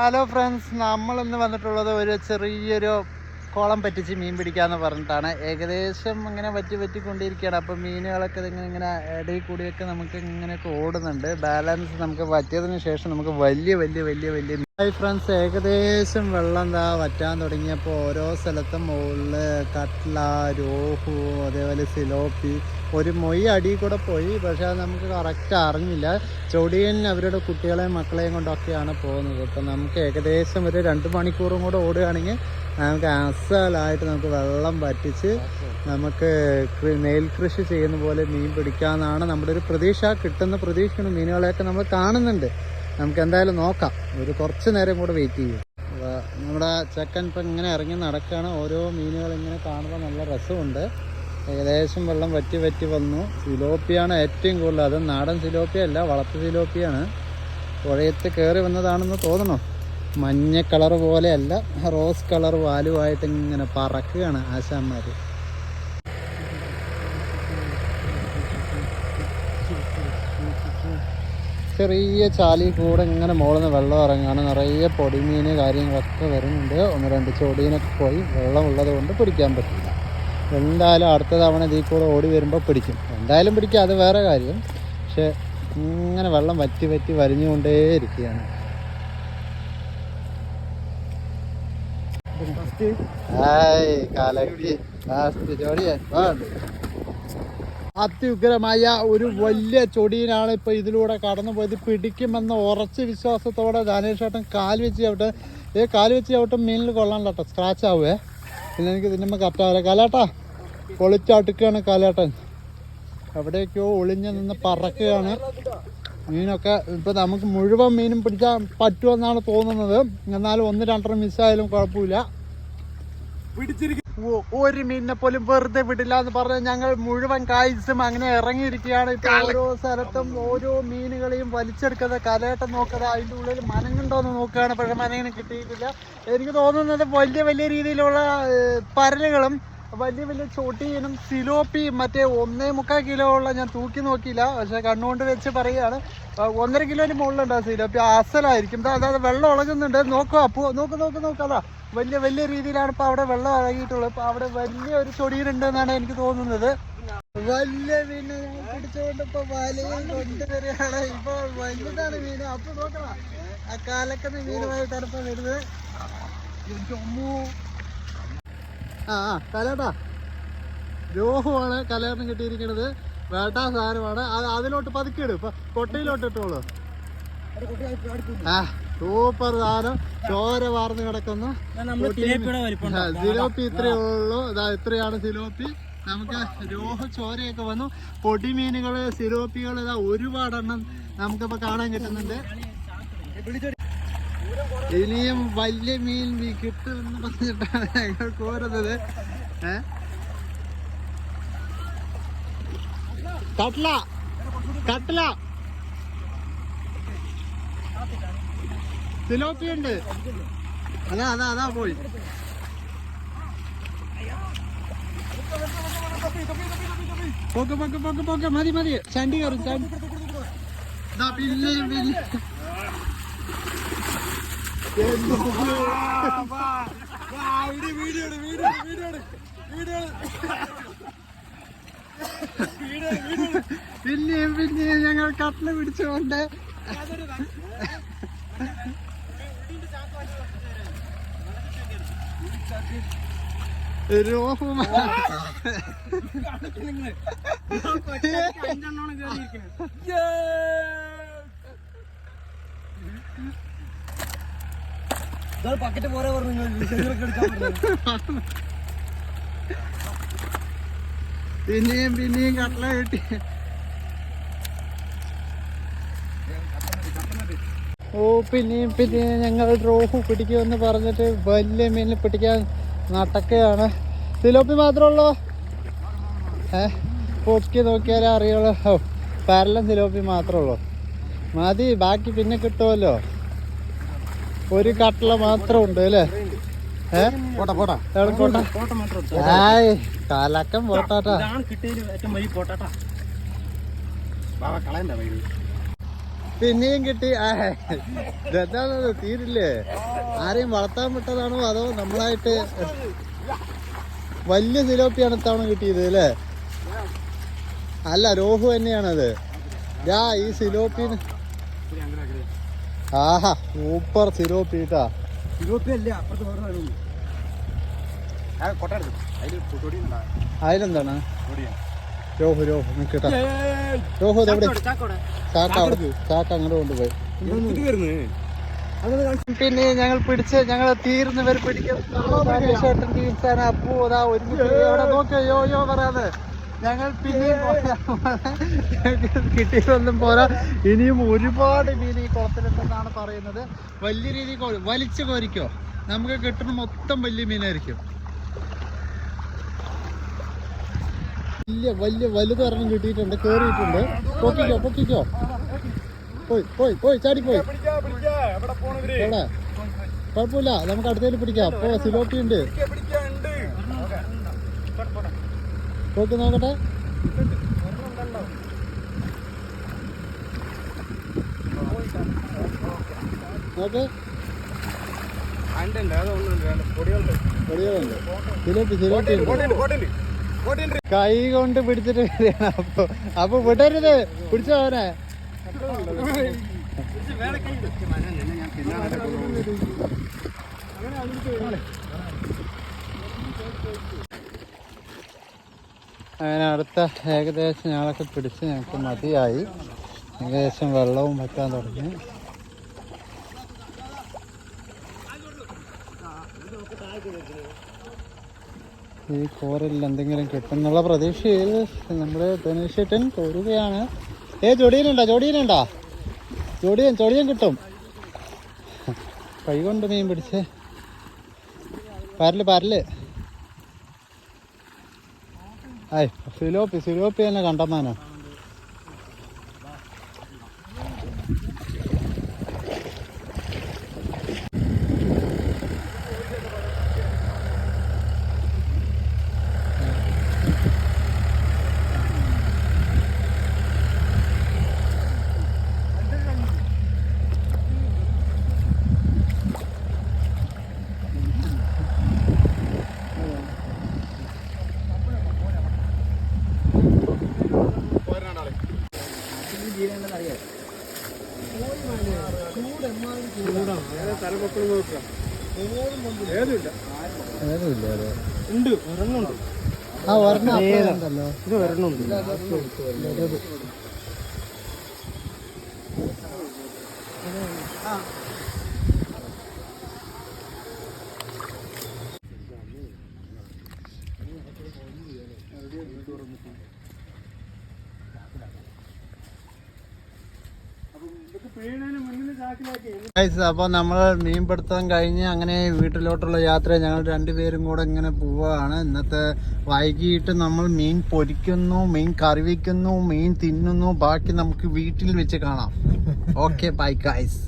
Hello friends, നമ്മളിന്ന് വന്നിട്ടുള്ളത് ഒരു ചെറിയൊരു കുളം പറ്റിച്ച് മീൻ പിടിക്കാമെന്ന് പറഞ്ഞിട്ടാണ്. ഏകദേശം ഇങ്ങനെ പറ്റിക്കൊണ്ടിരിക്കുകയാണ്. അപ്പോൾ മീനുകളൊക്കെ ഇങ്ങനെ ഇടയിൽ കൂടിയൊക്കെ നമുക്ക് ഇങ്ങനെയൊക്കെ ഓടുന്നുണ്ട്. ബാലൻസ് നമുക്ക് പറ്റിയതിന് ശേഷം നമുക്ക് വലിയ ഹായ് ഫ്രണ്ട്സ്, ഏകദേശം വെള്ളം വറ്റാൻ തുടങ്ങിയപ്പോൾ ഓരോ സ്ഥലത്തും മുകളിൽ കട്ട്ല, രോഹു, അതേപോലെ സിലോപ്പി, ഒരു മൊയ് അടിയിൽ കൂടെ പോയി. പക്ഷെ അത് നമുക്ക് കറക്റ്റ് അറിഞ്ഞില്ല. ചൊടിയൻ അവരുടെ കുട്ടികളെയും മക്കളെയും കൊണ്ടൊക്കെയാണ് പോകുന്നത്. ഇപ്പം നമുക്ക് ഏകദേശം ഒരു 2 മണിക്കൂറും കൂടെ ഓടുകയാണെങ്കിൽ നമുക്ക് അസലായിട്ട് നമുക്ക് വെള്ളം വറ്റിച്ച് നമുക്ക് നെൽ കൃഷി ചെയ്യുന്ന പോലെ മീൻ പിടിക്കാമെന്നാണ് നമ്മുടെ ഒരു പ്രതീക്ഷ. കിട്ടുന്ന പ്രതീക്ഷയാണ്. മീനുകളെയൊക്കെ നമ്മൾ കാണുന്നുണ്ട്. നമുക്ക് എന്തായാലും നോക്കാം. ഒരു കുറച്ച് നേരം കൂടെ വെയിറ്റ് ചെയ്യും. നമ്മുടെ ചെക്കൻ ഇപ്പം ഇങ്ങനെ ഇറങ്ങി നടക്കുകയാണ്. ഓരോ മീനുകൾ ഇങ്ങനെ കാണുമ്പോൾ നല്ല രസമുണ്ട്. ഏകദേശം വെള്ളം വറ്റി വന്നു. സിലോപ്പിയാണ് ഏറ്റവും കൂടുതൽ. അത് നാടൻ സിലോപ്പിയല്ല, വളർത്തു സിലോപ്പിയാണ്. പുഴയത്ത് കയറി വന്നതാണെന്ന് തോന്നണോ? മഞ്ഞ കളർ പോലെയല്ല, റോസ് കളർ വാലുമായിട്ട് ഇങ്ങനെ പറക്കുകയാണ് ആശാന്മാർ. ചെറിയ ചാലി കൂടെ ഇങ്ങനെ മുകളിൽ നിന്ന് വെള്ളം ഇറങ്ങുകയാണ്. നിറയെ പൊടിമീൻ കാര്യങ്ങളൊക്കെ വരുന്നുണ്ട്. 1-2 ചൊടിയനൊക്കെ പോയി. വെള്ളമുള്ളത് കൊണ്ട് പിടിക്കാൻ പറ്റില്ല. എന്തായാലും അടുത്ത തവണ ഇതിൽ കൂടെ ഓടി വരുമ്പോൾ പിടിക്കും. എന്തായാലും പിടിക്കുക, അത് വേറെ കാര്യം. പക്ഷെ ഇങ്ങനെ വെള്ളം വറ്റി വരിഞ്ഞുകൊണ്ടേ ഇരിക്കുകയാണ്. അത്യുഗ്രമായ ഒരു വലിയ ചൊടിയനാണ് ഇപ്പൊ ഇതിലൂടെ കടന്നു പോയത്. പിടിക്കുമെന്ന ഉറച്ച വിശ്വാസത്തോടെ ധനേഷ് ചേട്ടൻ കാല് വെച്ച് ചവിട്ടും മീനിൽ കൊള്ളാൻ കേട്ടോ, സ്ക്രാച്ച് ആവുവേ. പിന്നെ എനിക്ക് ഇതിൻ്റെ കറക്റ്റാവില്ല. കാലേട്ടാ പൊളിച്ചടുക്കുകയാണ് കാലേട്ടൻ. എവിടേക്കോ ഒളിഞ്ഞു നിന്ന് പറക്കുകയാണ്. മീനൊക്കെ ഇപ്പം നമുക്ക് മുഴുവൻ മീനും പിടിക്കാൻ പറ്റുമെന്നാണ് തോന്നുന്നത്. എന്നാലും 1-2 മിസ്സായാലും കുഴപ്പമില്ല. ഒരു മീനിനെ പോലും വെറുതെ വിടില്ല എന്ന് പറഞ്ഞ് ഞങ്ങൾ മുഴുവൻ കായ്സും അങ്ങനെ ഇറങ്ങിയിരിക്കുകയാണ്. ഇപ്പൊ ഓരോ സ്ഥലത്തും ഓരോ മീനുകളെയും വലിച്ചെടുക്കുന്ന കലേട്ടം നോക്കുക. അതിൻ്റെ ഉള്ളിൽ മനങ്ങുണ്ടോന്ന് നോക്കുകയാണ്. പക്ഷെ മനങ്ങിന് കിട്ടിയിട്ടില്ല. എനിക്ക് തോന്നുന്നത് വലിയ രീതിയിലുള്ള പരലുകളും വലിയ ചൊടിയനും സിലോപ്പിയും മറ്റേ 1.25 കിലോ ഉള്ള ഞാൻ തൂക്കി നോക്കിയില്ല. പക്ഷെ കണ്ണുകൊണ്ട് വെച്ച് പറയുകയാണ് 1.5 കിലോന് മുകളിലുണ്ടാകും സിലോപ്പി. അസലായിരിക്കും. അതായത് വെള്ളം ഇളകുന്നുണ്ട്. നോക്കുക അപ്പോ നോക്ക് അതാ വലിയ രീതിയിലാണ് ഇപ്പൊ അവിടെ വെള്ളം ഇളകിയിട്ടുള്ളത്. ഇപ്പൊ അവിടെ വലിയൊരു ചൊടിയനുണ്ട് എന്നാണ് എനിക്ക് തോന്നുന്നത്. വലിയ മീനെ ഞാൻ പിടിച്ചുകൊണ്ട് ഇപ്പൊ വലയിൽ കൊണ്ടുവരികയാണ്. ഇപ്പൊ വലുതാണ് മീൻ. അപ്പൊ നോക്കണം, ആ കാലക്കുന്ന മീനുമായിട്ടാണ് ഇപ്പൊ വരുന്നത്. കലേട്ടാ രോഹുവാണ് കലേറിന് കിട്ടിയിരിക്കുന്നത്. വേട്ടാ സാധനമാണ്. അതിലോട്ട് പതുക്കിയിടും. ഇപ്പൊ കൊട്ടയിലോട്ട് ഇട്ടോളൂ. സൂപ്പർ സാധനം. ചോര വാർന്ന് കിടക്കുന്നു. സിലോപ്പി ഇത്രയേ ഉള്ളൂ. ഇത്രയാണ് സിലോപ്പി. നമുക്ക് രോഹു ചോരയൊക്കെ വന്നു. പൊടിമീനുകള് സിലോപ്പികൾ ഒരുപാടെണ്ണം നമുക്കിപ്പോ കാണാൻ കിട്ടുന്നുണ്ട്. ഇനിയും വലിയ മീൻ കിട്ടുമെന്ന് പറഞ്ഞിട്ടാണ് ഞങ്ങൾ കോരുന്നത്. കട്ട്ല സിലോപ്പി ഉണ്ട്. അതാ പോയി. പോക്ക് മതി. ചണ്ടി കയറും. പിന്നെ പിന്നെയും ഞങ്ങൾ കട്ട്ല പിടിച്ചുകൊണ്ട് രോഹു പക്കറ്റ് പോരാ പറഞ്ഞു. പിന്നെയും കട്ട്ല കിട്ടി. പിന്നെയും ഞങ്ങൾ രോഹു പിടിക്കുമെന്ന് പറഞ്ഞിട്ട് വലിയ മീനിൽ പിടിക്കാൻ നടക്കുകയാണ്. സിലോപ്പി മാത്രമുള്ളൂ. പൊക്കി നോക്കിയാലേ അറിയുള്ളൂ. പരലും സിലോപ്പി മാത്രമുള്ളൂ. മതി, ബാക്കി പിന്നെ കിട്ടുമല്ലോ. ഒരു കട്ട്ല മാത്രം ഉണ്ട് അല്ലേ? കലക്കം പോട്ടാട്ടാ. പിന്നെയും കിട്ടി. എന്താണത് തീരില്ലേ? ആരെയും വളർത്താൻ വിട്ടതാണോ അതോ നമ്മളായിട്ട്? വലിയ സിലോപ്പിയാണ് ഇത്തവണ കിട്ടിയത് അല്ലേ? അല്ല, രോഹു തന്നെയാണത്. ഈ സിലോപ്പിന് ആഹാ സൂപ്പർ സിലോപ്പി കേട്ടാ. അതിലെന്താണ് രോഹു? നിക്കട്ടാ രോഹു എവിടെ? ചാക്ക അങ്ങോട്ട് കൊണ്ടുപോയി. പിന്നെ ഞങ്ങൾ തീർന്നവർ പിടിക്കും. അപ്പു അതാ ഒരുമിച്ച് നോക്കിയോ പറയാതെ ഞങ്ങൾ പിന്നെയും കിട്ടിയതൊന്നും പോരാ, ഇനിയും ഒരുപാട് മീൻ ഈ കുളത്തിലുണ്ടെന്നാണ് പറയുന്നത്. വലിയ രീതിയിൽ വലിച്ചു കോരിക്കോ, നമുക്ക് കിട്ടുന്ന മൊത്തം വലിയ മീനായിരിക്കും. വലുതൊരെണ്ണം കിട്ടിയിട്ടുണ്ട്, കേറിയിട്ടുണ്ട്. പൊക്കിക്കോ പോയി ചാടിപ്പോയി. എവിടെ? കുഴപ്പമില്ല, നമുക്ക് അടുത്തേക്ക് പിടിക്കാം. സിലോപ്പി ഉണ്ട്. പോക്ക് നോക്കട്ടെ. നോക്ക്, സിലോപ്പി കൈ കൊണ്ട് പിടിച്ചിട്ട് അപ്പൊ വിടരുത്, പിടിച്ചോ അവനെ. അങ്ങനെ അടുത്ത ഏകദേശം ഞങ്ങളൊക്കെ പിടിച്ച് ഞങ്ങൾക്ക് മതിയായി. ഏകദേശം വെള്ളവും വെക്കാൻ തുടങ്ങി. ഈ കോറിൽ എന്തെങ്കിലും കിട്ടുന്നുള്ള പ്രതീക്ഷയിൽ നമ്മുടെ ധനുഷേട്ടൻ കോരുകയാണ്. ജോഡിയനുണ്ടാ? ജോഡിയൻ കിട്ടും. കൈ കൊണ്ട് മീൻ പിടിച്ച് പരല്. സിലോപ്പി തന്നെ കണ്ടമാനോ. ഒരെണ്ണുണ്ടല്ലോ, ഇത് ഒരെണ്ണുണ്ട്. അപ്പൊ നമ്മൾ മീൻപിടുത്തം കഴിഞ്ഞ് അങ്ങനെ വീട്ടിലോട്ടുള്ള യാത്ര ഞങ്ങൾ രണ്ടുപേരും കൂടെ ഇങ്ങനെ പോവാണ്. ഇന്നത്തെ വൈകിട്ട് നമ്മൾ മീൻ പൊരിക്കുന്നു, മീൻ കറി വയ്ക്കുന്നു, മീൻ തിന്നുന്നു. ബാക്കി നമുക്ക് വീട്ടിൽ വെച്ച് കാണാം. Okay, bye guys.